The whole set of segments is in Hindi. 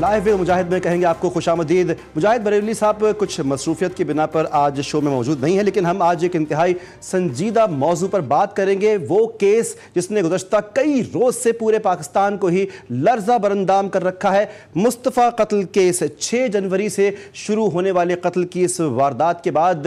लाइव मुजाहिद में कहेंगे आपको खुशामदीद। मुजाहिद बरेली साहब कुछ मसरूफियत की बिना पर आज शो में मौजूद नहीं है, लेकिन हम आज एक इंतहाई संजीदा मौजू पर बात करेंगे। वो केस जिसने गुज़श्ता कई रोज़ से पूरे पाकिस्तान को ही लर्जा बरंदाम कर रखा है। मुस्तफ़ा कत्ल केस 6 जनवरी से शुरू होने वाले कत्ल की इस वारदात के बाद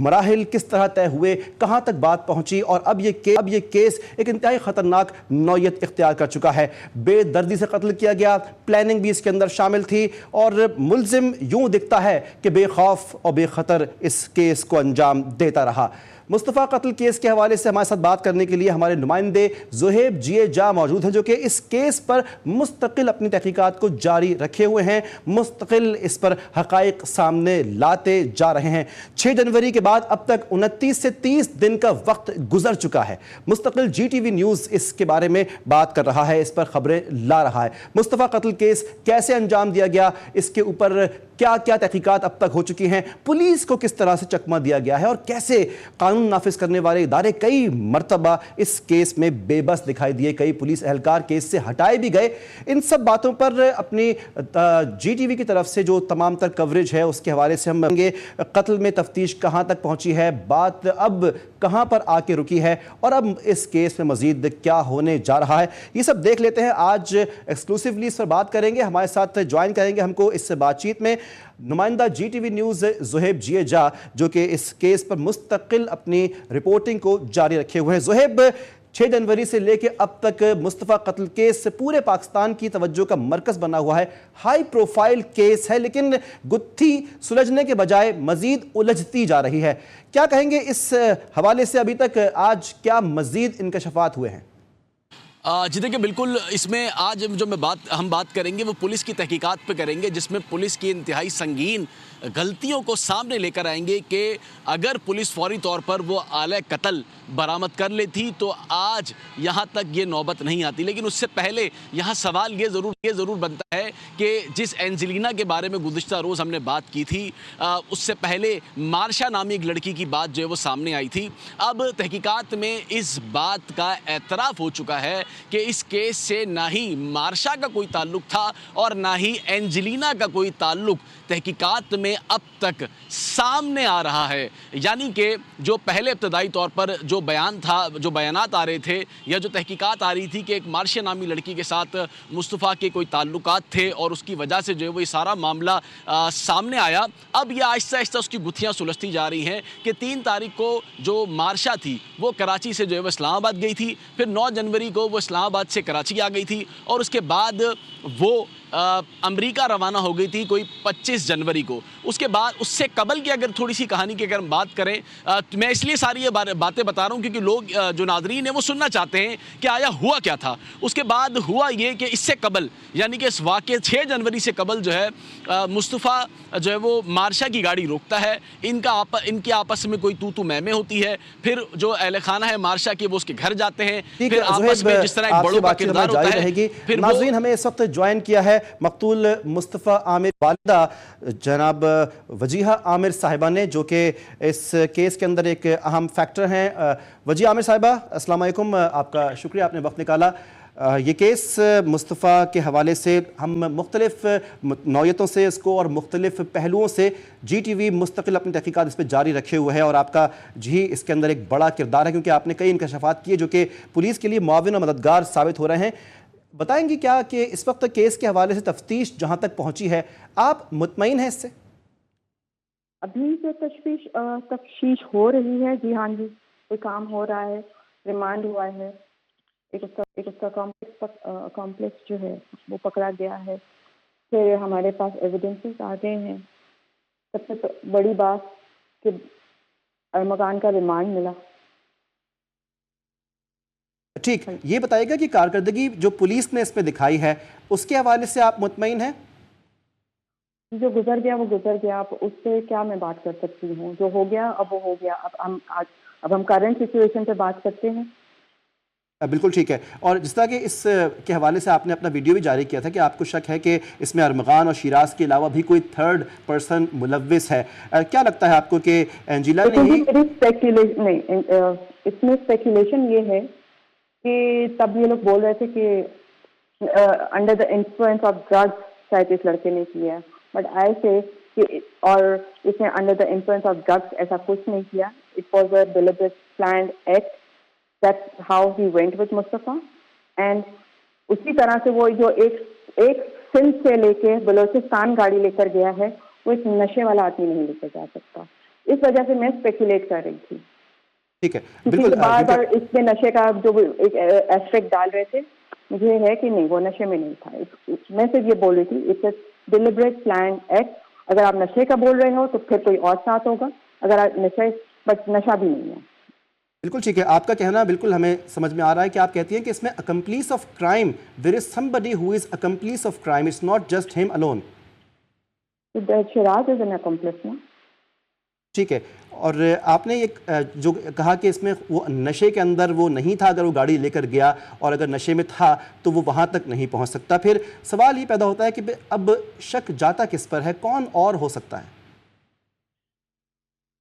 मराहिल किस तरह तय हुए, कहाँ तक बात पहुँची और अब ये केस एक इंतहाई ख़तरनाक नौयत इख्तियार कर चुका है। बेदर्दी से कत्ल किया गया, प्लानिंग भी इसके अंदर शामिल थी और मुल्जिम यूं दिखता है कि बेखौफ और बेखतर इस केस को अंजाम देता रहा। मुस्तफ़ा कत्ल केस के हवाले से हमारे साथ बात करने के लिए हमारे नुमाइंदे ज़ुहैब जिए-जा मौजूद हैं, जो कि इस केस पर मुस्तकिल अपनी तहकीकात को जारी रखे हुए हैं, मुस्तकिल इस पर हक़ाइक़ सामने लाते जा रहे हैं। 6 जनवरी के बाद अब तक 29 से 30 दिन का वक्त गुजर चुका है। मुस्तकिल GTV न्यूज़ इसके बारे में बात कर रहा है, इस पर खबरें ला रहा है। मुस्तफ़ा कत्ल केस कैसे अंजाम दिया गया, इसके ऊपर क्या क्या तहकीकात अब तक हो चुकी हैं, पुलिस को किस तरह से चकमा दिया गया है और कैसे कानून नाफिज करने वाले इदारे कई मरतबा इस केस में बेबस दिखाई दिए, कई पुलिस एहलकार केस से हटाए भी गए। इन सब बातों पर अपनी GTV की तरफ से जो तमाम तर कवरेज है उसके हवाले से हम करेंगे। कत्ल में तफ्तीश कहाँ तक पहुँची है, बात अब कहाँ पर आके रुकी है और अब इस केस में मजीद क्या होने जा रहा है, ये सब देख लेते हैं। आज एक्सक्लूसिवली इस पर बात करेंगे। हमारे साथ ज्वाइन करेंगे हमको इस बातचीत में नुमाइंदा GTV न्यूज़ ज़ुहैब जिए-जा, जो कि इस केस पर मुस्तकिल अपनी रिपोर्टिंग को जारी रखे हुए हैं। ज़ुहैब, 6 जनवरी से लेकर अब तक मुस्तफ़ा कत्ल केस से पूरे पाकिस्तान की तवज्जो का मरकज़ बना हुआ है। हाई प्रोफाइल केस है, लेकिन गुत्थी सुलझने के बजाय मजीद उलझती जा रही है। क्या कहेंगे इस हवाले से, अभी तक आज क्या मजीद इंकशाफात हुए हैं? जी देखिए, बिल्कुल इसमें आज जो हम बात करेंगे वो पुलिस की तहकीकात पे करेंगे, जिसमें पुलिस की इंतहाई संगीन गलतियों को सामने लेकर आएंगे कि अगर पुलिस फौरी तौर पर वो आले कत्ल बरामद कर लेती तो आज यहाँ तक ये नौबत नहीं आती। लेकिन उससे पहले यहाँ सवाल ये ज़रूर बनता है कि जिस एंजेलिना के बारे में गुज़िश्ता रोज़ हमने बात की थी, उससे पहले मार्शा नामी एक लड़की की बात जो है वो सामने आई थी। अब तहकीकात में इस बात का एतराफ़ हो चुका है कि इस केस से ना ही मार्शा का कोई ताल्लुक था और ना ही एंजेलिना का कोई ताल्लुक तहकीकात में अब तक सामने आ रहा है। यानी कि जो पहले इब्तदाई तौर पर जो बयान था, जो बयानात आ रहे थे या जो तहकीकात आ रही थी कि एक मार्शा नामी लड़की के साथ मुस्तफ़ा के कोई ताल्लुकात थे और उसकी वजह से जो है वो ये सारा मामला सामने आया। अब ये आहिस्ता आहिस्ता उसकी गुत्थियाँ सुलझती जा रही हैं कि 3 तारीख को जो मार्शा थी वो कराची से जो है वो इस्लामाबाद गई थी, फिर 9 जनवरी को वो इस्लामाबाद से कराची आ गई थी और उसके बाद वो अमेरिका रवाना हो गई थी कोई 25 जनवरी को। उसके बाद उससे कबल की अगर थोड़ी सी कहानी की अगर हम बात करें, तो मैं इसलिए सारी ये बातें बता रहा हूँ क्योंकि लोग जो नाज़रीन हैं वो सुनना चाहते हैं कि आया हुआ क्या था। उसके बाद हुआ ये कि इससे कबल यानी कि इस वाक़े 6 जनवरी से कबल जो है मुस्तफ़ा जो है वो मार्शा की गाड़ी रोकता है, इनके आपस में कोई तू मैं होती है, फिर जो अहल खाना है मार्शा के वो उसके घर जाते हैं, फिर आपस में जिस तरह एक बड़ों का किरदार होता है। फिर नाज़रीन हमें इस वक्त ज्वाइन किया है मकतूल मुस्तफ़ा आमिर वालिदा जनाब वजीहा आमिर साहिबा ने, जो कि इस केस के अंदर एक अहम फैक्टर हैं। वजीहा आमिर साहिबा, अस्सलाम वालेकुम, आपका शुक्रिया, आपने वक्त निकाला। ये केस मुस्तफ़ा के हवाले से हम मुख्तलिफ नौयतों से इसको और मुख्तलिफ पहलुओं से GTV मुस्तकिल अपनी तहकीकात इस पर जारी रखे हुए है और आपका जी इसके अंदर एक बड़ा किरदार है क्योंकि आपने कई इंकशाफात किए जो कि पुलिस के लिए मुआविन और मददगार साबित हो रहे हैं। बताएंगे क्या कि इस वक्त केस के हवाले से तफ्तीश जहां तक पहुंची है, आप मुतमईन हैं इससे? अभी जो तफ्तीश हो रही है, जी हाँ जी, कोई काम हो रहा है, रिमांड हुआ है, एक उसका कॉम्प्लेक्स जो है वो पकड़ा गया है, फिर हमारे पास एविडेंसेस आ गए हैं। सबसे बड़ी बात कि अरमगान का रिमांड मिला। ठीक, ये बताइएगा कि कारकर्दगी जो पुलिस ने इस पे दिखाई है उसके हवाले से आप मुतमईन हैं? जो गुजर गया वो गुजर गया, अब उससे क्या मैं बात कर सकती हूँ, जो हो गया अब वो हो गया। अब हम करंट सिचुएशन पे बात करते हैं। बिल्कुल ठीक है। और जिस तरह के इस के हवाले से आपने अपना वीडियो भी जारी किया था कि आपको शक है कि इसमें अरमगान और शिराज के अलावा भी कोई थर्ड पर्सन मुलव्विस है, क्या लगता है आपको कि एंजिला ने ही? इसमें स्पेकुलेशन ये है कि तब ये लोग बोल रहे थे कि under the influence of drugs शायद इस लड़के ने किया, बट आई से कि और इसने under the influence of drugs ऐसा कुछ नहीं किया. It was a deliberate planned act. That's how he went with Mustafa. And उसी तरह से वो जो एक सिंध से लेके बलोचिस्तान गाड़ी लेकर गया है, वो एक नशे वाला आदमी नहीं लेकर जा सकता. इस वजह से मैं स्पेकुलेट कर रही थी. ठीक है, क्योंकि बिल्कुल. बार बार इसमें नशे का जो एक एस्पेक्ट डाल रहे थे, मुझे है कि नहीं वो नशे में नहीं था. मैं सिर्फ ये बोल रही थी it's a deliberate plan act. अगर आप नशे का बोल रहे हो तो फिर कोई और साथ होगा, अगर आप नशा भी नहीं है. बिल्कुल ठीक है, आपका कहना बिल्कुल हमें समझ में आ रहा है कि आप कहती हैं कि इसमें accomplice of crime, there is somebody who is accomplice of crime, it's not just him alone. Shiraz is an accomplice ना. ठीक है, और आपने ये जो कहा कि इसमें वो नशे के अंदर वो नहीं था, अगर वो गाड़ी लेकर गया और अगर नशे में था तो वो वहाँ तक नहीं पहुँच सकता. फिर सवाल ये पैदा होता है कि अब शक जाता किस पर है, कौन और हो सकता है?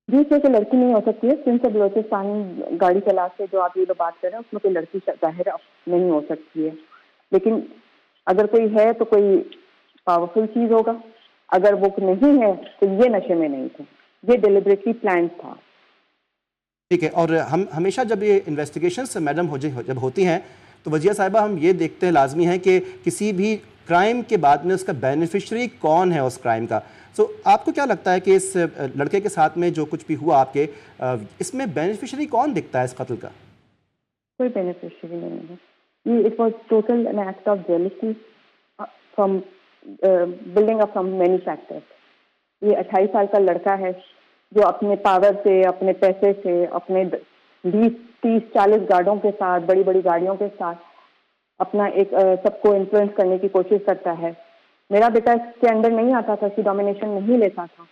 जी, इसमें कोई लड़की नहीं हो सकती है. सिंध से बलोचिस्तान गाड़ी चला के जो आप ये लोग बात कर रहे हैं उसमें कोई लड़की जाहिर नहीं हो सकती है. लेकिन अगर कोई है तो कोई पावरफुल चीज होगा. अगर वो नहीं है तो ये नशे में नहीं थे, ये डिलिबरेटली प्लान था. ठीक है, और हम हमेशा जब ये इन्वेस्टिगेशंस मैडम जब होती हैं तो वजिया साहिबा हम ये देखते हैं लाजमी है कि किसी भी क्राइम के बाद में उसका बेनिफिशियरी कौन है उस क्राइम का. सो आपको क्या लगता है कि इस लड़के के साथ में जो कुछ भी हुआ आपके, इसमें बेनिफिशियरी कौन दिखता है इस कत्ल का? कोई बेनिफिशियरी नहीं है. ये it was total an act of jealousy from building up from many factors. ये 28 साल का लड़का है जो अपने पावर से, अपने पैसे से, अपने 20-30-40 गार्डों के साथ, बड़ी बड़ी गाड़ियों के साथ अपना एक सबको इन्फ्लुएंस करने की कोशिश करता है. मेरा बेटा इसके अंडर नहीं आता था, इसकी डोमिनेशन नहीं लेता था.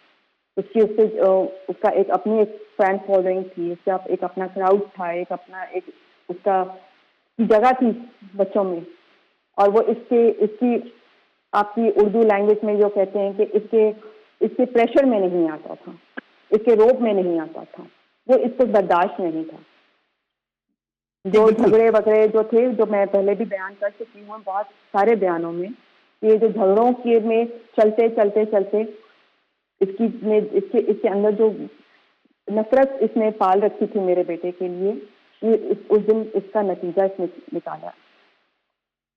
उसका एक अपनी एक फैन फॉलोइंग थी, उसका एक अपना क्राउड था, एक अपना एक उसका जगह थी बच्चों में. और वो इसकी आपकी उर्दू लैंग्वेज में जो कहते हैं कि इसके प्रेशर में नहीं आता था, इसके रोब में नहीं आता था, वो इसको बर्दाश्त नहीं था. जो झगड़े वगैरह जो थे, जो मैं पहले भी बयान कर चुकी हूँ बहुत सारे बयानों में, ये जो झगड़ों के में चलते इसके अंदर जो नफरत इसने पाल रखी थी मेरे बेटे के लिए, ये उस दिन इसका नतीजा इसने निकाला.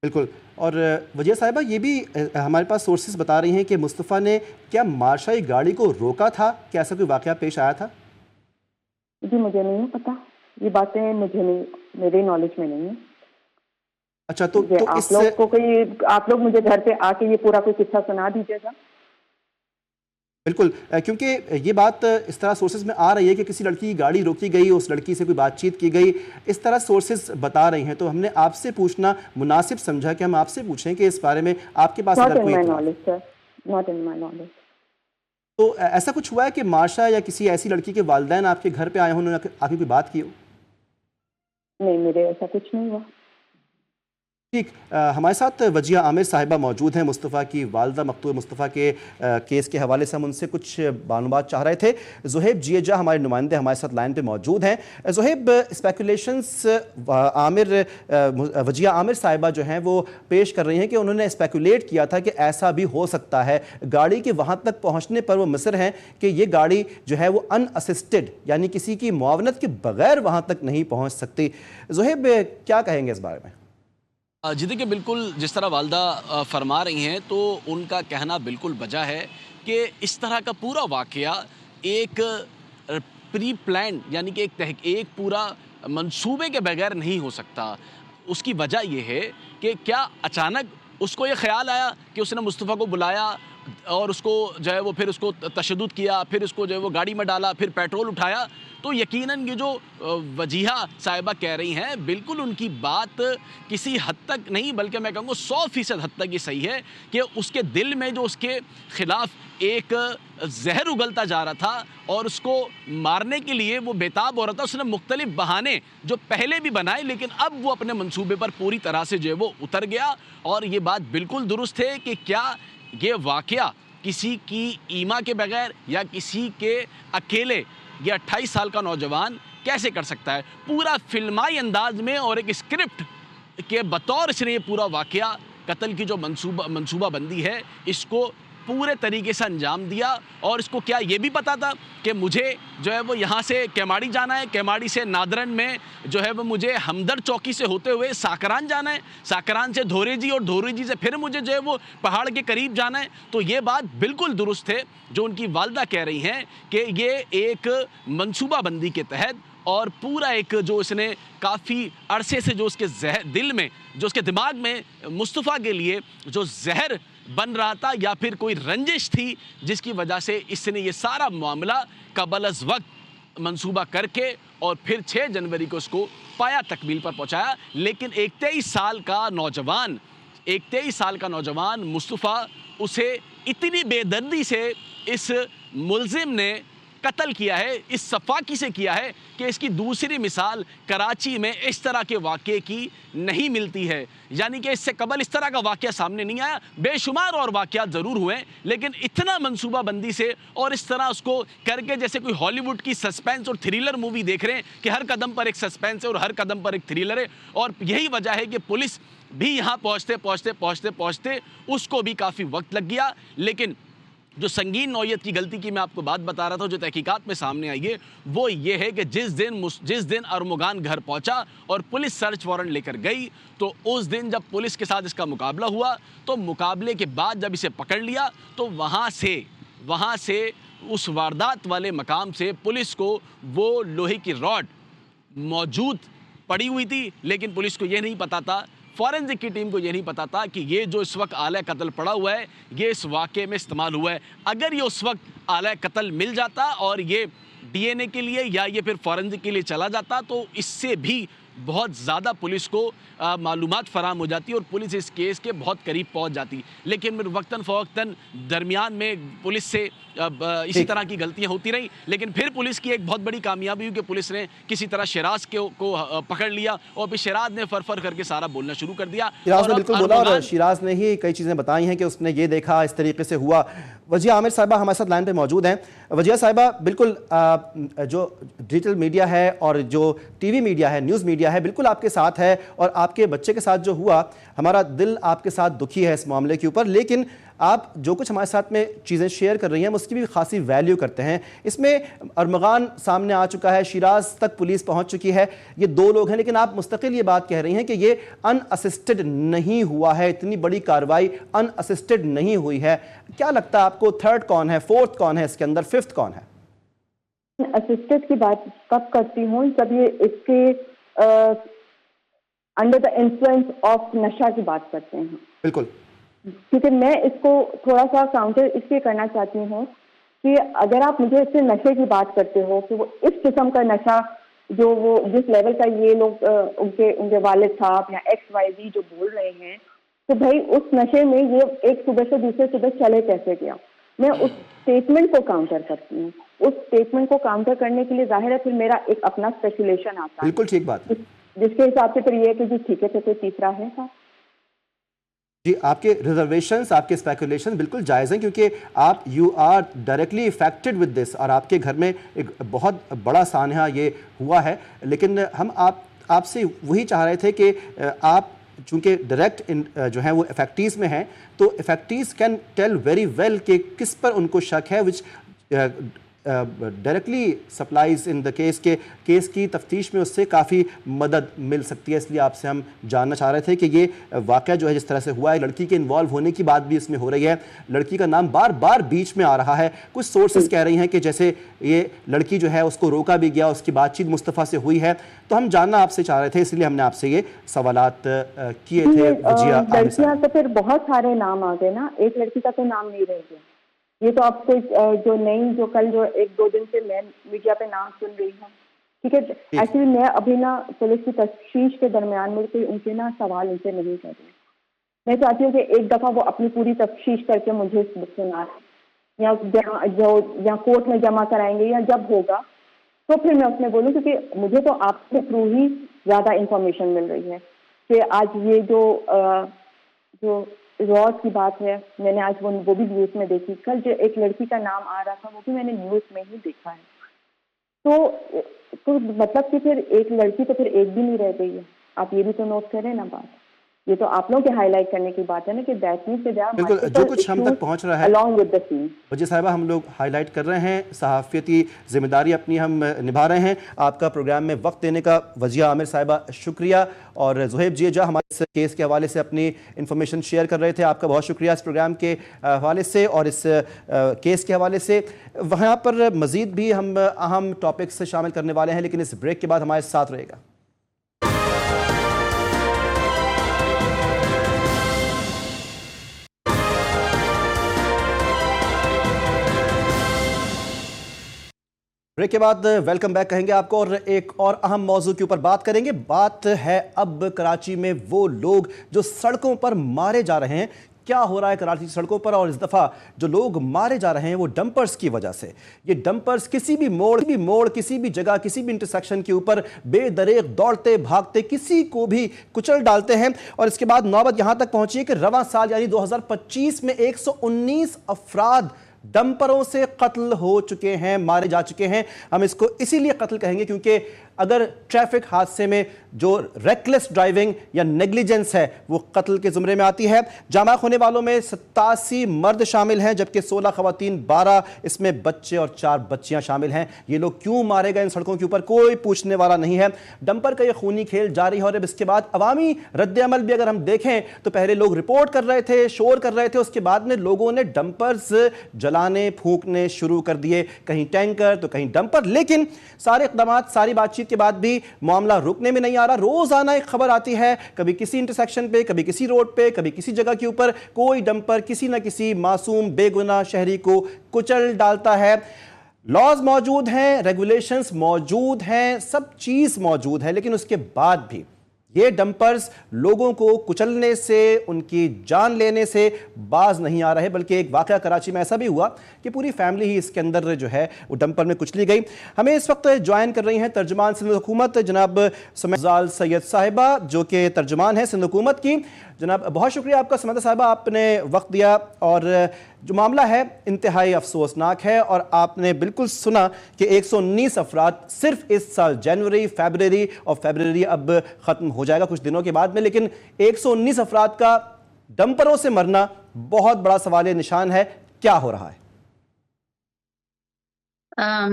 बिल्कुल. और वजिया साहिबा ये भी हमारे पास सोर्सेज बता रही हैं कि मुस्तफ़ा ने क्या मार्शाई गाड़ी को रोका था, क्या ऐसा कोई वाक़या पेश आया था? जी मुझे नहीं पता, ये बातें मुझे नहीं, मेरे नॉलेज में नहीं है. अच्छा, तो आप लोग मुझे घर पे आके ये पूरा कोई किस्सा सुना दीजिएगा. बिल्कुल, क्योंकि ये बात इस तरह सोर्सेज में आ रही है कि किसी लड़की की गाड़ी रोकी गई, उस लड़की से कोई बातचीत की गई, इस तरह सोर्सेज बता रही हैं. तो हमने आपसे पूछना मुनासिब समझा कि हम आपसे पूछें कि इस बारे में आपके पास अगर कोई नॉट इन माय नॉलेज. तो ऐसा कुछ हुआ है कि माशा या किसी ऐसी लड़की के वालिदैन आपके घर पे आए हों, उन्होंने आके कोई बात की हो? नहीं, मेरे ऐसा कुछ नहीं हुआ. ठीक, हमारे साथ वजिया आमिर साहिबा मौजूद हैं, मुस्तफ़ा की वालदा मकतूल मुस्तफ़ा के केस के हवाले से हम उनसे कुछ मालूमात चाह रहे थे. ज़ुहैब जिएजा हमारे नुमाइंदे हमारे साथ लाइन पे मौजूद हैं. ज़ुहैब, स्पेकुलेशंस वजिया आमिर साहिबा जो हैं वो पेश कर रही हैं कि उन्होंने स्पेकुलेट किया था कि ऐसा भी हो सकता है. गाड़ी के वहाँ तक पहुँचने पर वो मुसर हैं कि ये गाड़ी जो है वो अनअसिस्टेड, यानी किसी की मुआवनत के बगैर वहाँ तक नहीं पहुँच सकती. ज़ुहैब, क्या कहेंगे इस बारे में? जी देखिए, बिल्कुल जिस तरह वालदा फरमा रही हैं तो उनका कहना बिल्कुल बजा है कि इस तरह का पूरा वाक़या एक प्री प्लान यानी कि एक पूरा मंसूबे के बगैर नहीं हो सकता. उसकी वजह यह है कि क्या अचानक उसको ये ख्याल आया कि उसने मुस्तफ़ा को बुलाया और उसको जो है वो फिर उसको तशद्दुद किया, फिर उसको जो है वो गाड़ी में डाला, फिर पेट्रोल उठाया. तो यकीनन ये जो वजीहा साहिबा कह रही हैं, बिल्कुल उनकी बात किसी हद तक नहीं बल्कि मैं कहूँगा 100% हद तक ये सही है कि उसके दिल में जो उसके ख़िलाफ़ एक जहर उगलता जा रहा था और उसको मारने के लिए वो बेताब हो रहा था. उसने मुख्तलिफ बहाने जो पहले भी बनाए, लेकिन अब वो अपने मंसूबे पर पूरी तरह से जो है वो उतर गया. और ये बात बिल्कुल दुरुस्त है कि क्या ये वाक़या किसी की ईमा के बगैर या किसी के अकेले ये 28 साल का नौजवान कैसे कर सकता है. पूरा फिल्माई अंदाज में और एक स्क्रिप्ट के बतौर इसने ये पूरा वाक़या कत्ल की जो मंसूबाबंदी है इसको पूरे तरीके से अंजाम दिया। और इसको क्या ये भी पता था कि मुझे जो है वो यहाँ से केमाड़ी जाना है, केमाड़ी से नादरन में जो है वो मुझे हमदर्द चौकी से होते हुए साकरान जाना है, साकरान से धोरेजी और धोरेजी से फिर मुझे जो है वो पहाड़ के करीब जाना है। तो ये बात बिल्कुल दुरुस्त है जो उनकी वालदा कह रही हैं कि ये एक मंसूबाबंदी के तहत और पूरा एक जो इसने काफ़ी अरसे से जो उसके दिल में, जो उसके दिमाग में मुस्तफ़ा के लिए जो जहर बन रहा था या फिर कोई रंजिश थी जिसकी वजह से इसने ये सारा मामला कबल अज़ वक्त मंसूबा करके और फिर 6 जनवरी को उसको पाया तकमील पर पहुंचाया। लेकिन एक 23 साल का नौजवान मुस्तफ़ा, उसे इतनी बेदर्दी से इस मुलजिम ने कत्ल किया है, इस सफाकी से किया है कि इसकी दूसरी मिसाल कराची में इस तरह के वाक़े की नहीं मिलती है। यानी कि इससे कबल इस तरह का वाक़या सामने नहीं आया। बेशुमार और वाक़यात ज़रूर हुए लेकिन इतना मंसूबाबंदी से और इस तरह उसको करके जैसे कोई हॉलीवुड की सस्पेंस और थ्रिलर मूवी देख रहे हैं कि हर कदम पर एक सस्पेंस है और हर कदम पर एक थ्रिलर है। और यही वजह है कि पुलिस भी यहाँ पहुँचते उसको भी काफ़ी वक्त लग गया। लेकिन जो संगीन नौयत की गलती की मैं आपको बात बता रहा था, जो तहकीकात में सामने आई है, वो ये है कि जिस दिन अरमुगान घर पहुंचा और पुलिस सर्च वारंट लेकर गई, तो उस दिन जब पुलिस के साथ इसका मुकाबला हुआ, तो मुकाबले के बाद जब इसे पकड़ लिया तो वहाँ से उस वारदात वाले मकाम से पुलिस को वो लोहे की रॉड मौजूद पड़ी हुई थी। लेकिन पुलिस को ये नहीं पता था, फॉरेंसिक की टीम को ये नहीं पता था कि ये जो इस वक्त आला कत्ल पड़ा हुआ है ये इस वाक़े में इस्तेमाल हुआ है। अगर ये उस वक्त आला कत्ल मिल जाता और ये डीएनए के लिए या ये फिर फॉरेंसिक के लिए चला जाता तो इससे भी बहुत ज़्यादा पुलिस को मालूमात फराम हो जाती और पुलिस इस केस के बहुत करीब पहुंच जाती। लेकिन फिर वक्तन फ़वक्तन दरमियान में पुलिस से इसी तरह की गलतियां होती रहीं। लेकिन फिर पुलिस की एक बहुत बड़ी कामयाबी हुई कि पुलिस ने किसी तरह शिराज को पकड़ लिया और फिर शिराज ने फर करके सारा बोलना शुरू कर दिया। शिराज ने बिल्कुल बोला और शिराज ने ही कई चीज़ें बताई हैं कि उसने ये देखा, इस तरीके से हुआ। वजिया आमिर साहिबा हमारे साथ लाइन पे मौजूद हैं। वजिया साहिबा, बिल्कुल जो डिजिटल मीडिया है और जो टीवी मीडिया है, न्यूज़ मीडिया है, बिल्कुल आपके साथ है और आपके बच्चे के साथ जो हुआ, हमारा दिल आपके साथ दुखी है इस मामले के ऊपर। लेकिन आप जो कुछ हमारे साथ में चीज़ें शेयर कर रही हैं उसकी भी खासी वैल्यू करते हैं। इसमें अरमगान सामने आ चुका है, शिराज तक पुलिस पहुंच चुकी है, ये 2 लोग हैं, लेकिन आप मुस्तकिल ये बात कह रही हैं कि ये अनअसिस्टेड नहीं हुआ है, इतनी बड़ी कार्रवाई अनअसिस्टेड नहीं हुई है। क्या लगता है आपको, थर्ड कौन है, फोर्थ कौन है इसके अंदर, फिफ्थ कौन है? असिस्टेड की बात कब करती हूँ जब ये इसके अंडर द इन्फ्लुएंस ऑफ नशा की बात करते हैं। बिल्कुल, क्योंकि मैं इसको थोड़ा सा काउंटर इसलिए करना चाहती हूँ कि अगर आप मुझे इससे नशे की बात करते हो कि वो इस किस्म का नशा जो वो जिस लेवल का ये लोग उनके वालिद साहब या XYZ जो बोल रहे हैं, तो भाई उस नशे में ये एक सुबह से दूसरे सुबह चले कैसे गया। मैं उस स्टेटमेंट को काउंटर करती हूँ। उस स्टेटमेंट को काउंटर करने के लिए जाहिर है फिर मेरा एक अपना स्पेकुलेशन आता है। बिल्कुल ठीक बात, जिसके हिसाब से फिर ये है कि जी ठीक है, तो कोई तीसरा है साहब। जी, आपके रिजर्वेशंस, आपके स्पेकुलेशन बिल्कुल जायज़ हैं क्योंकि आप you are directly affected with this और आपके घर में एक बहुत बड़ा सानहा ये हुआ है। लेकिन हम आपसे वही चाह रहे थे कि आप चूँकि डायरेक्ट जो है वो इफेक्टीज़ में हैं, तो इफेक्टीज़ कैन टेल वेरी वेल कि किस पर उनको शक है, विच directly supplies in the case की तफ्तीश में उससे काफ़ी मदद मिल सकती है। इसलिए आपसे हम जानना चाह रहे थे कि ये वाक़या जो है जिस तरह से हुआ है, लड़की के इन्वॉल्व होने की बात भी इसमें हो रही है, लड़की का नाम बार बार बीच में आ रहा है। कुछ सोर्सेज कह रही हैं कि जैसे ये लड़की जो है उसको रोका भी गया, उसकी बातचीत मुस्तफ़ा से हुई है। तो हम जानना आपसे चाह रहे थे, इसलिए हमने आपसे ये सवालात किए थे। लड़कियाँ तो फिर बहुत सारे नाम आ गए ना, एक लड़की का तो नाम नहीं रह गया। ये तो आपको जो नई जो कल जो 1-2 दिन से मैं मीडिया पे नाम सुन रही हूँ, ठीक है। एक्चुअली मैं अभी ना पुलिस की तफ्तीश के दरमियान में कोई उनके ना सवाल उनसे नहीं कर रही। मैं चाहती हूँ कि एक दफ़ा वो अपनी पूरी तफ्तीश करके मुझे सुना या कोर्ट में जमा कराएंगे या जब होगा तो फिर मैं उसमें बोलूँ, क्योंकि मुझे तो आपके थ्रू ही ज़्यादा इंफॉर्मेशन मिल रही है कि आज ये जो रॉड की बात है, मैंने आज वो भी न्यूज़ में देखी। कल जो एक लड़की का नाम आ रहा था वो भी मैंने न्यूज़ में ही देखा है। तो मतलब कि फिर एक लड़की तो फिर एक भी नहीं रह गई है। आप ये भी तो नोट करें ना बात। ये तो आप लोगों के हाईलाइट करने की बात है ना कि दैट मींस देयर आर बिल्कुल, जो कुछ हम तक पहुंच रहा है अलोंग विद द सीन। वजी साहिबा, हम लोग हाईलाइट कर रहे हैं, सहाफ़ियती ज़िम्मेदारी अपनी हम निभा रहे हैं। आपका प्रोग्राम में वक्त देने का वजिया आमिर साहिबा शुक्रिया, और ज़ुहैब जिया हमारे इस केस के हवाले से अपनी इन्फॉर्मेशन शेयर कर रहे थे, आपका बहुत शुक्रिया इस प्रोग्राम के हवाले से और इस केस के हवाले से। वहाँ पर मज़ीद भी हम अहम टॉपिक्स शामिल करने वाले हैं, लेकिन इस ब्रेक के बाद हमारे साथ रहेगा। ब्रेक के बाद वेलकम बैक कहेंगे आपको और एक और अहम मौजू के ऊपर बात करेंगे। बात है अब कराची में वो लोग जो सड़कों पर मारे जा रहे हैं। क्या हो रहा है कराची की सड़कों पर, और इस दफ़ा जो लोग मारे जा रहे हैं वो डंपर्स की वजह से। ये डंपर्स किसी भी मोड़ किसी भी जगह किसी भी इंटरसेक्शन के ऊपर बेदरेग दौड़ते भागते किसी को भी कुचल डालते हैं। और इसके बाद नौबत यहां तक पहुंची है कि रवां साल यानी 2025 में 119 अफराद डंपरों से कत्ल हो चुके हैं, मारे जा चुके हैं। हम इसको इसीलिए कत्ल कहेंगे क्योंकि अगर ट्रैफिक हादसे में जो रेकलेस ड्राइविंग या नेग्लिजेंस है वो कत्ल के ज़ुमरे में आती है। जामा होने वालों में 87 मर्द शामिल हैं, जबकि 16 खवातीन, 12 इसमें बच्चे और 4 बच्चियां शामिल हैं। ये लोग क्यों मारे गए इन सड़कों के ऊपर कोई पूछने वाला नहीं है। डंपर का ये खूनी खेल जारी है और अब इसके बाद अवामी रद्द-ए-अमल भी अगर हम देखें तो पहले लोग रिपोर्ट कर रहे थे, शोर कर रहे थे, उसके बाद में लोगों ने डंपर्स जलाने फूंकने शुरू कर दिए, कहीं टैंकर तो कहीं डंपर। लेकिन सारे इक़दाम, सारी बातचीत के बाद भी मामला रुकने में नहीं आ रहा। रोजाना एक खबर आती है, कभी किसी इंटरसेक्शन पे, कभी किसी रोड पे, कभी किसी जगह के ऊपर कोई डंपर किसी ना किसी मासूम बेगुनाह शहरी को कुचल डालता है। लॉज मौजूद हैं, रेगुलेशंस मौजूद हैं, सब चीज मौजूद है, लेकिन उसके बाद भी ये डंपर्स लोगों को कुचलने से, उनकी जान लेने से बाज नहीं आ रहे। बल्कि एक वाकया कराची में ऐसा भी हुआ कि पूरी फैमिली ही इसके अंदर जो है वो डंपर में कुचली गई। हमें इस वक्त ज्वाइन कर रही हैं तर्जुमान सिंध हुकूमत जनाब समज़ाल सैयद साहिबा, जो कि तर्जुमान है सिंध हुकूमत की। जनाब बहुत शुक्रिया आपका समझा साहिबा, आपने वक्त दिया। और जो मामला है इंतहाई अफसोसनाक है और आपने बिल्कुल सुना कि 119 अफराद सिर्फ इस साल जनवरी, फरवरी अब ख़त्म हो जाएगा कुछ दिनों के बाद में, लेकिन 119 अफराद का डंपरों से मरना बहुत बड़ा सवाल निशान है। क्या हो रहा है?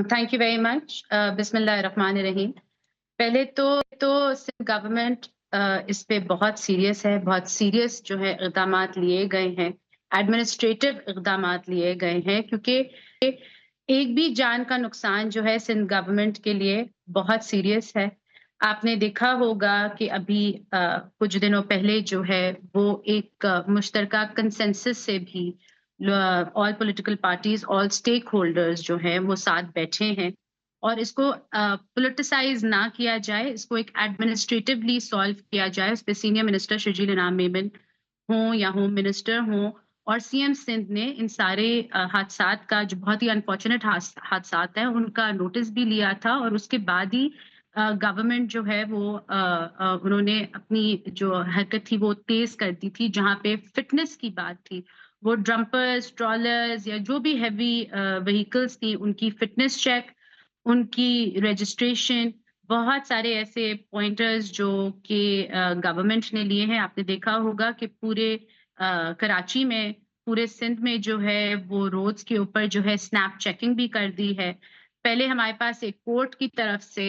Thank you very much. बिस्मिल्लाहिर्रहमानिर्रहीम। पहले तो सिंध गवर्नमेंट इस पे बहुत सीरियस है, बहुत सीरियस जो है इक़दामात लिए गए हैं, एडमिनिस्ट्रेटिव इक़दामात लिए गए हैं, क्योंकि एक भी जान का नुकसान जो है सिंध गवर्नमेंट के लिए बहुत सीरियस है। आपने देखा होगा कि अभी कुछ दिनों पहले जो है वो एक मुश्तरका कंसेंसस से भी all political parties, all stakeholders जो हैं वो साथ बैठे हैं और इसको पॉलिटिसाइज ना किया जाए, इसको एक एडमिनिस्ट्रेटिवली सॉल्व किया जाए। उस पर सीनियर मिनिस्टर शर्जील इनाम मेमन हों या होम मिनिस्टर हों और सीएम सिंध ने इन सारे हादसात का, जो बहुत ही अनफॉर्चुनेट हादसात हैं, उनका नोटिस भी लिया था और उसके बाद ही गवर्नमेंट जो है वो उन्होंने अपनी जो हरकत थी वो तेज कर दी थी। जहाँ पे फिटनेस की बात थी, वो ड्रम्पर्स, ट्रॉलर्स या जो भी हैवी व्हीकल्स थी, उनकी फिटनेस चेक, उनकी रजिस्ट्रेशन, बहुत सारे ऐसे पॉइंटर्स जो कि गवर्नमेंट ने लिए हैं। आपने देखा होगा कि पूरे कराची में, पूरे सिंध में जो है वो रोड्स के ऊपर जो है स्नैप चेकिंग भी कर दी है। पहले हमारे पास एक कोर्ट की तरफ से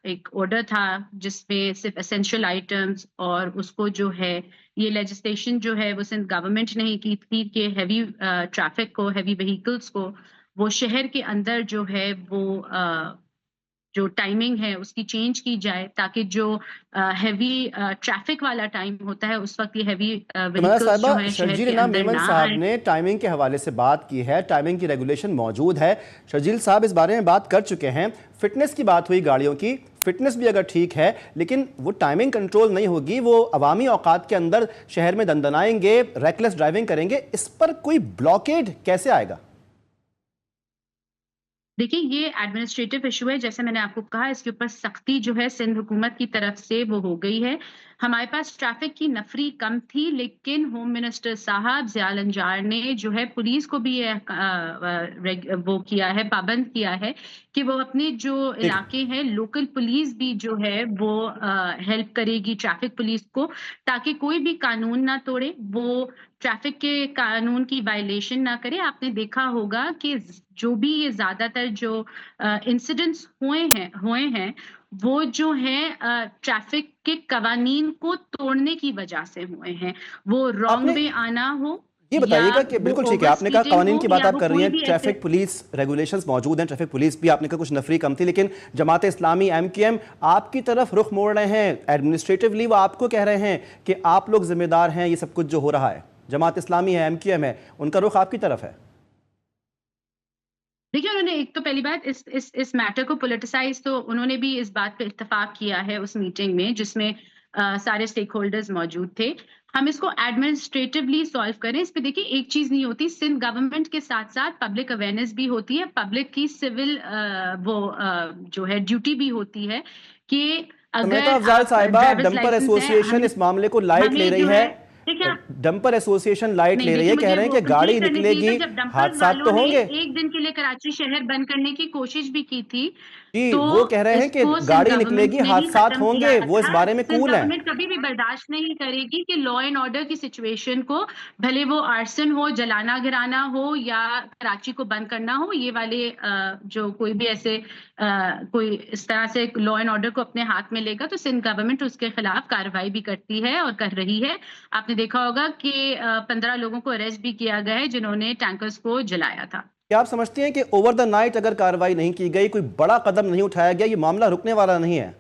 एक ऑर्डर था जिसमें सिर्फ एसेंशियल आइटम्स, और उसको जो है ये लेजिस्लेशन जो है वो सिंध गवर्नमेंट ने ही की थी कि हैवी ट्रैफिक को, हैवी व्हीकल्स को वो शहर के अंदर जो है वो जो टाइमिंग है उसकी चेंज की जाए, ताकि जो हैवी ट्रैफिक वाला टाइम होता है उस वक्त ये हैवी तुम्हारा व्हीकल्स जो साहिबा है शहर शर्जील के इनाम अंदर मेमन ना साहब आए। ने टाइमिंग के हवाले से बात की है, टाइमिंग की रेगुलेशन मौजूद है। शर्जील साहब इस बारे में बात कर चुके हैं। फिटनेस की बात हुई, गाड़ियों की फिटनेस भी अगर ठीक है, लेकिन वो टाइमिंग कंट्रोल नहीं होगी, वो अवामी औकात के अंदर शहर में दंदनाएंगे, रेकलेस ड्राइविंग करेंगे, इस पर कोई ब्लॉकेड कैसे आएगा? देखिए, ये एडमिनिस्ट्रेटिव इशू है, जैसे मैंने आपको कहा, इसके ऊपर सख्ती जो है सिंध हुकूमत की तरफ से वो हो गई है। हमारे पास ट्रैफिक की नफरी कम थी, लेकिन होम मिनिस्टर साहब ज़ियाउल अंजार ने जो है पुलिस को भी ये वो किया है, पाबंद किया है कि वो अपने जो ठीक है। इलाके हैं, लोकल पुलिस भी जो है वो हेल्प करेगी ट्रैफिक पुलिस को, ताकि कोई भी कानून ना तोड़े, वो ट्रैफिक के कानून की वायलेशन ना करे। आपने देखा होगा कि जो भी ये ज़्यादातर जो इंसिडेंट्स हुए हैं, वो जो है ट्रैफिक के कवानीन को तोड़ने की वजह से हुए हैं। वो रॉन्ग आपने वे आना हो ये या बताइएगा कि वो बिल्कुल ठीक है, ओवर आपने कहा स्पीडिंग कानून हो की बात या आप वो कर रही कोई हैं, भी ऐसे। ट्रैफिक पुलिस रेगुलेशंस मौजूद हैं, ट्रैफिक पुलिस भी आपने कहा कुछ नफरी कम थी, लेकिन जमात इस्लामी एमक्यूएम आपकी तरफ रुख मोड़ रहे हैं, एडमिनिस्ट्रेटिवली वो आपको कह रहे हैं कि आप लोग जिम्मेदार हैं ये सब कुछ जो हो रहा है। जमात इस्लामी है, एमक्यूएम है, उनका रुख आपकी तरफ है। देखिए, उन्होंने एक तो पहली बात इस मैटर को पॉलिटिसाइज़ तो उन्होंने भी इस बात पे इत्तेफ़ाक किया है उस मीटिंग में, जिसमें सारे स्टेक होल्डर्स मौजूद थे। हम इसको एडमिनिस्ट्रेटिवली सॉल्व करें। इस पे देखिए एक चीज़ नहीं होती, सिंध गवर्नमेंट के साथ-साथ पब्लिक अवेयरनेस भी होती है, पब्लिक की सिविल जो है ड्यूटी भी होती है कि समझता अगर अफजाल आप साहिबा, ड्राइवर्स डंपर लाइसेंस है, एसोसिएशन इस मामले को लाइट ले हमें रही जो है। है देखिए डंपर एसोसिएशन लाइट नहीं, ले रही देखिए है, कह मुझे रहे हैं वो कि गाड़ी कंप्लीट करने निकलेगी, दीजिए। जब डंपर्स हादसात वालों तो ने होंगे। 1 दिन के लिए कराची शहर बंद करने की कोशिश भी की थी, जी, तो वो कह रहे हैं कि इसको सिंध गाड़ी गवर्नमेंट निकलेगी, ने ही हादसात खत्म किया होंगे, वो इस था। बारे में सिंध कूल हैं। गवर्नमेंट कभी भी बर्दाश्त नहीं करेगी कि लॉ एंड ऑर्डर की सिचुएशन को, भले वो आर्सन हो, जलाना-गिराना हो या कराची को बंद करना हो, ये वाले जो कोई भी ऐसे कोई इस तरह से लॉ एंड ऑर्डर को अपने हाथ में लेगा, तो सिंध गवर्नमेंट उसके खिलाफ कार्रवाई भी करती है और कर रही है। आपने देखा होगा कि 15 लोगों को अरेस्ट भी किया गया है जिन्होंने टैंकर्स को जलाया था। क्या आप समझती हैं कि ओवर द नाइट अगर कार्रवाई नहीं की गई, कोई बड़ा कदम नहीं उठाया गया, ये मामला रुकने वाला नहीं है?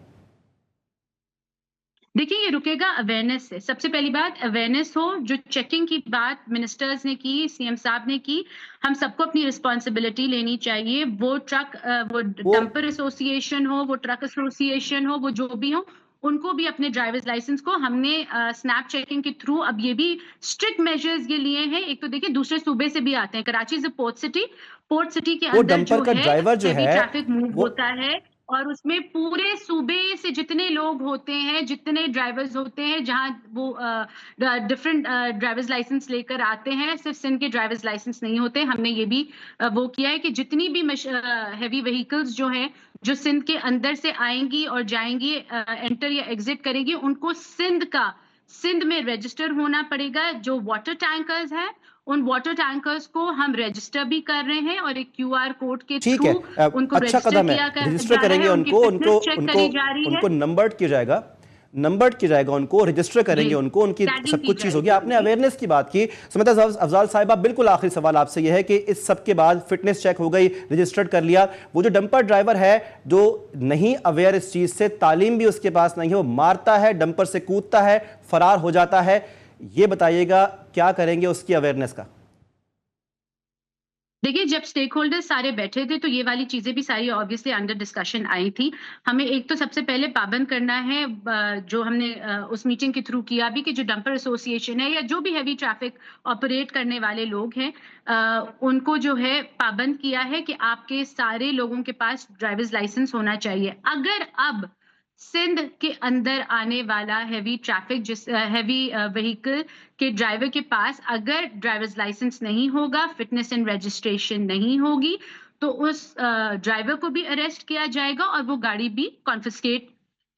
देखिए, ये रुकेगा अवेयरनेस से। सबसे पहली बात अवेयरनेस हो, जो चेकिंग की बात मिनिस्टर्स ने की, सीएम साहब ने की, हम सबको अपनी रिस्पॉन्सिबिलिटी लेनी चाहिए। वो वो डंपर एसोसिएशन हो, वो ट्रक एसोसिएशन हो, वो जो भी हो, उनको भी अपने ड्राइवर्स लाइसेंस को हमने स्नैप चेकिंग के थ्रू अब ये भी स्ट्रिक्ट मेजर्स ये लिए हैं। एक तो देखिए दूसरे सूबे से भी आते हैं। Karachi is a port city के वो अंदर डंपर जो का है ड्राइवर जो हेवी है, ट्रैफिक मूव वो होता है और उसमें पूरे सूबे से जितने लोग होते हैं, जितने ड्राइवर्स होते हैं, जहाँ वो डिफरेंट ड्राइवर्स लाइसेंस लेकर आते हैं, सिर्फ सिंध के ड्राइवर्स लाइसेंस नहीं होते। हमने ये भी वो किया है कि जितनी भी हैवी व्हीकल्स जो हैं, जो सिंध के अंदर से आएंगी और जाएंगी, एंटर या एग्जिट करेगी, उनको सिंध में रजिस्टर होना पड़ेगा। जो वाटर टैंकर्स हैं, उन वाटर टैंकर्स को हम रजिस्टर भी कर रहे हैं और एक क्यूआर कोड के ठीक थ्रू है। उनको अच्छा रजिस्टर कदम है, किया रजिस्टर जा रहा करेंगे है, उनकी उनको, फिटनेस चेक उनको करी जा रही है। उनको नंबर्ड किया जाएगा, उनको रजिस्टर करेंगे, जी, उनको उनकी टैगिंग सब की कुछ चीज़ होगी। जाएगी आपने उनकी। अवेयरनेस की बात की, समझता अफजाल साहिबा, बिल्कुल आखिरी सवाल आपसे यह है कि इस सब के बाद फिटनेस चेक हो गई, रजिस्टर्ड कर लिया, वो जो डंपर ड्राइवर है जो नहीं अवेयर इस चीज़ से, तालीम भी उसके पास नहीं है, वो मारता है, डंपर से कूदता है, फरार हो जाता है, ये बताइएगा क्या करेंगे उसकी अवेयरनेस का? देखिए, जब स्टेक होल्डर्स सारे बैठे थे, तो ये वाली चीज़ें भी सारी ऑब्वियसली अंडर डिस्कशन आई थी। हमें एक तो सबसे पहले पाबंद करना है, जो हमने उस मीटिंग के थ्रू किया भी, कि जो डंपर एसोसिएशन है या जो भी हैवी ट्रैफिक ऑपरेट करने वाले लोग हैं, उनको जो है पाबंद किया है कि आपके सारे लोगों के पास ड्राइवर्स लाइसेंस होना चाहिए। अगर अब सिंध के अंदर आने वाला हैवी व्हीकल के ड्राइवर के पास अगर ड्राइवर्स लाइसेंस नहीं होगा, फिटनेस एंड रजिस्ट्रेशन नहीं होगी, तो उस ड्राइवर को भी अरेस्ट किया जाएगा और वो गाड़ी भी कॉन्फिस्केट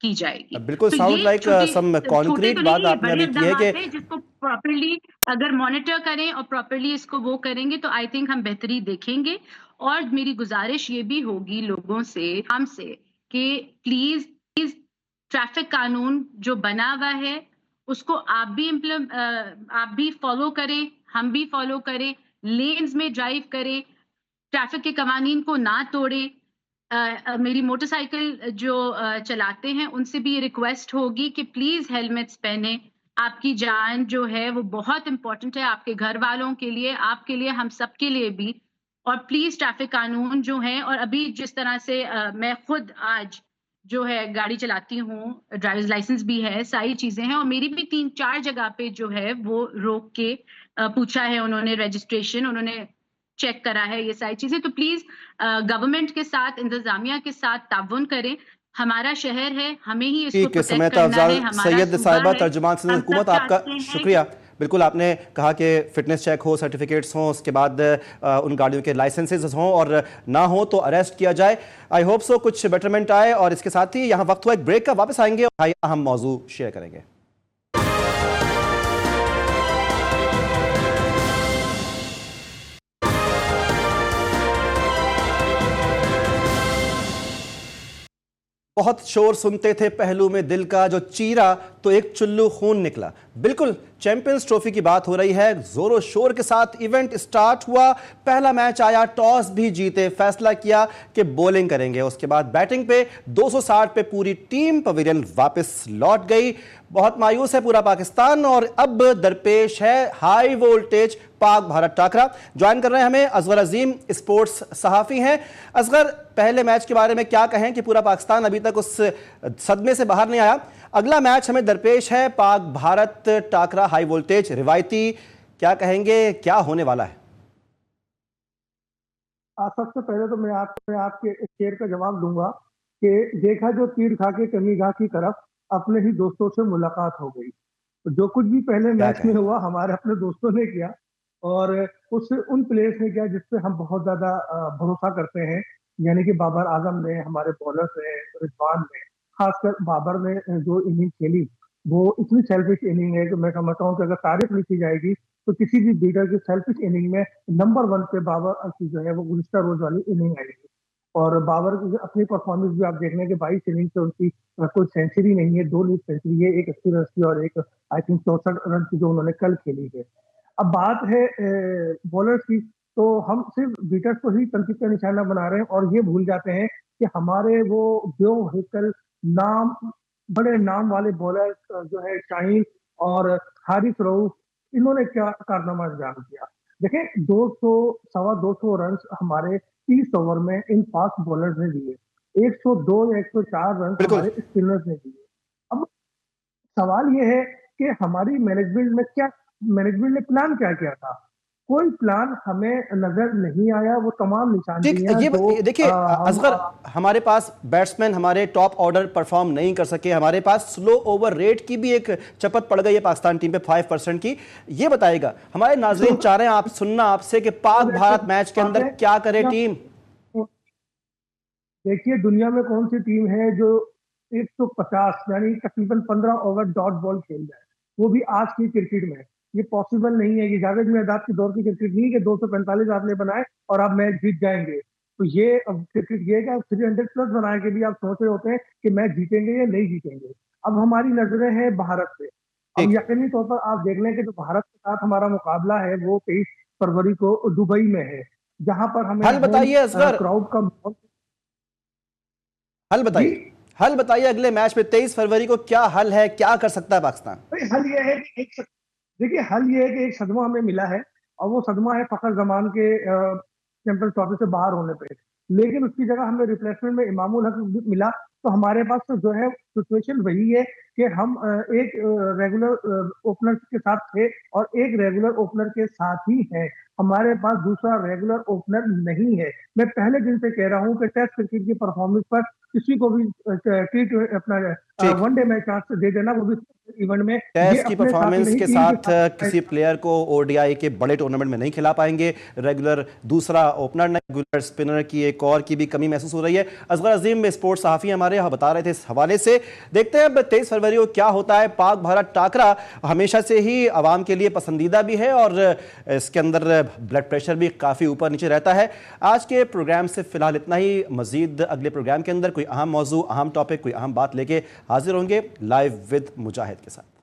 की जाएगी। बिल्कुल तो साउंड ये लाइक सम छोटे कॉन्क्रीट तो बात नहीं, ये आपने बड़े अभी की है इक़दामात कि हैं, जिसको प्रॉपर्ली अगर मॉनिटर करें और प्रॉपर्ली इसको वो करेंगे, तो आई थिंक हम बेहतरी देखेंगे। और मेरी गुजारिश ये भी होगी लोगों से, हमसे, कि प्लीज ट्रैफिक कानून जो बना हुआ है उसको आप भी फॉलो करें, हम भी फॉलो करें, लेन्स में ड्राइव करें, ट्रैफिक के कवानीन को ना तोड़ें। मेरी मोटरसाइकिल जो चलाते हैं उनसे भी ये रिक्वेस्ट होगी कि प्लीज हेलमेट्स पहने। आपकी जान जो है वो बहुत इंपॉर्टेंट है, आपके घर वालों के लिए, आपके लिए, हम सब के लिए भी। और प्लीज ट्रैफिक कानून जो है, और अभी जिस तरह से मैं खुद आज जो है गाड़ी चलाती हूँ, ड्राइवर्स लाइसेंस भी है, सारी चीजें हैं, और मेरी भी 3-4 जगह पे जो है वो रोक के पूछा है उन्होंने, रजिस्ट्रेशन उन्होंने चेक करा है, ये सारी चीजें। तो प्लीज गवर्नमेंट के साथ, इंतजामिया के साथ ताउन करें, हमारा शहर है, हमें ही इसको ठीक है, प्रोटेक्ट समय करना अफजाल है। हमारा सैयद सूबा साहिबा, है। तर्जुमान सिंध हम सब हुकूमत, आपका चाहते हैं शुक्रिया। बिल्कुल, आपने कहा कि फिटनेस चेक हो, सर्टिफिकेट्स हों, उसके बाद उन गाड़ियों के लाइसेंसेस हों, और ना हो तो अरेस्ट किया जाए। आई होप सो कुछ बेटरमेंट आए। और इसके साथ ही यहाँ वक्त हुआ एक ब्रेक का, वापस आएंगे और अहम मौजू शेयर करेंगे। बहुत शोर सुनते थे पहलू में दिल का, जो चीरा तो एक चुल्लू खून निकला। बिल्कुल चैंपियंस ट्रॉफी की बात हो रही है। जोरों शोर के साथ इवेंट स्टार्ट हुआ। पहला मैच आया, टॉस भी जीते, फैसला किया कि बॉलिंग करेंगे। उसके बाद बैटिंग पे 260 पे पूरी टीम पवेलियन वापस लौट गई। बहुत मायूस है पूरा पाकिस्तान, और अब दरपेश है high voltage Pak Bharat टाकरा। Join कर रहे हैं हमें अजगर अजीम, स्पोर्ट्स सहाफी हैं। असगर, पहले मैच के बारे में क्या कहें कि पूरा पाकिस्तान अभी तक उस सदमे से बाहर नहीं आया। अगला मैच हमें दरपेश है पाक भारत टाकरा हाई वोल्टेज रिवायती। क्या कहेंगे, क्या होने वाला है? सबसे पहले तो मैं आपके शेर का जवाब दूंगा कि देखा जो तीर खा के कमी गा की तरफ, अपने ही दोस्तों से मुलाकात हो गई। तो जो कुछ भी पहले मैच में हुआ हमारे अपने दोस्तों ने किया, और उन प्लेयर्स ने किया जिसपे हम बहुत ज्यादा भरोसा करते हैं, यानी कि बाबर आजम ने, हमारे बॉलर्स ने, रिजवान ने, खासकर बाबर ने जो इनिंग खेली वो इतनी सेल्फिश इनिंग है कि मैं समझता हूँ कि अगर तारीफ लिखी जाएगी तो किसी भी बीटर की सेल्फिश इनिंग में नंबर 1 पे बाबर की जो है वो गुज़िश्ता रोज वाली इनिंग आएगी। और बाबर की अपनी परफॉर्मेंस भी आप देख लें कि 22 इनिंग से उनकी कोई सेंचुरी नहीं है, 2 लीग सेंचुरी है, एक 80 रन की और एक आई थिंक 64 रन की जो उन्होंने कल खेली है। अब बात है बॉलर्स की, तो हम सिर्फ बीटर्स को ही तनकीद का निशाना बना रहे हैं और ये भूल जाते हैं कि हमारे वो जो हिकल नाम, बड़े नाम वाले बॉलर जो है शाहीन और हारिस रऊफ, इन्होंने क्या कारनामा अंजाम किया। देखें 200 सवा 200 रन हमारे 30 ओवर में इन फास्ट बॉलर्स ने दिए, 102 या 104 रन हमारे स्पिनर्स ने दिए। अब सवाल ये है कि हमारी मैनेजमेंट ने प्लान क्या किया था? कोई प्लान हमें नजर नहीं आया। वो तमाम निशानियां ये देखिए असगर, हमारे पास बैट्समैन हमारे टॉप ऑर्डर परफॉर्म नहीं कर सके। हमारे पास स्लो ओवर रेट की भी एक चपत पड़ गई है पाकिस्तान टीम पे 5% की। ये बताइएगा, हमारे नाजरीन चाह रहे हैं सुनना आपसे कि पाक भारत मैच के अंदर क्या करे टीम। देखिए दुनिया में कौन सी टीम है जो 150 यानी तकरीबन 15 ओवर डॉट बॉल खेल जाए, वो भी आज की क्रिकेट में। ये पॉसिबल नहीं है। ये जावेद मियांदाद के दौर की क्रिकेट नहीं कि 245 आपने बनाए और आप मैच जीत जाएंगे। तो ये क्रिकेट ये है कि 300 प्लस बना के भी आप सोच रहे होते हैं कि मैच जीतेंगे या नहीं जीतेंगे। अब हमारी नजरें हैं भारत पे। अब यकीनी तौर पर आप देख लें कि जो भारत के साथ हमारा मुकाबला है वो 23 फरवरी को दुबई में है, जहां पर हमें हल बताइए असगर, क्राउड का हल बताइए अगले मैच में 23 फरवरी को क्या हल है, क्या कर सकता है पाकिस्तान? हल ये है कि देखिए हल ये है कि एक सदमा हमें मिला है, और वो सदमा है फखर जमान के चैंपियंस ट्रॉफी से बाहर होने पे। लेकिन उसकी जगह हमें रिप्लेसमेंट में इमामुल हक मिला। तो हमारे पास तो जो है सिचुएशन वही है कि हम एक रेगुलर ओपनर के साथ थे और एक रेगुलर ओपनर के साथ ही हैं। हमारे पास दूसरा रेगुलर ओपनर नहीं है। मैं पहले दिन से कह रहा हूं कि टेस्ट क्रिकेट की परफॉर्मेंस पर किसी को भी अपना वनडे में चांस दे देना, वो भी इवेंट में। टेस्ट की परफॉर्मेंस के साथ किसी प्लेयर को ओडीआई के बड़े टूर्नामेंट में नहीं खिला पाएंगे। रेगुलर दूसरा ओपनर नहीं, रेगुलर स्पिनर की एक और की भी कमी महसूस हो रही है। असगर अजीम स्पोर्ट्स सहाफी हमारे यहाँ बता रहे थे इस हवाले से। देखते हैं अब 23 फरवरी को क्या होता है। पाक भारत टाकरा हमेशा से ही आवाम के लिए पसंदीदा भी है और इसके अंदर ब्लड प्रेशर भी काफ़ी ऊपर नीचे रहता है। आज के प्रोग्राम से फिलहाल इतना ही। मजीद अगले प्रोग्राम के अंदर कोई अहम मौजू, अहम टॉपिक, कोई अहम बात लेके हाजिर होंगे लाइव विद मुजाहिद के साथ।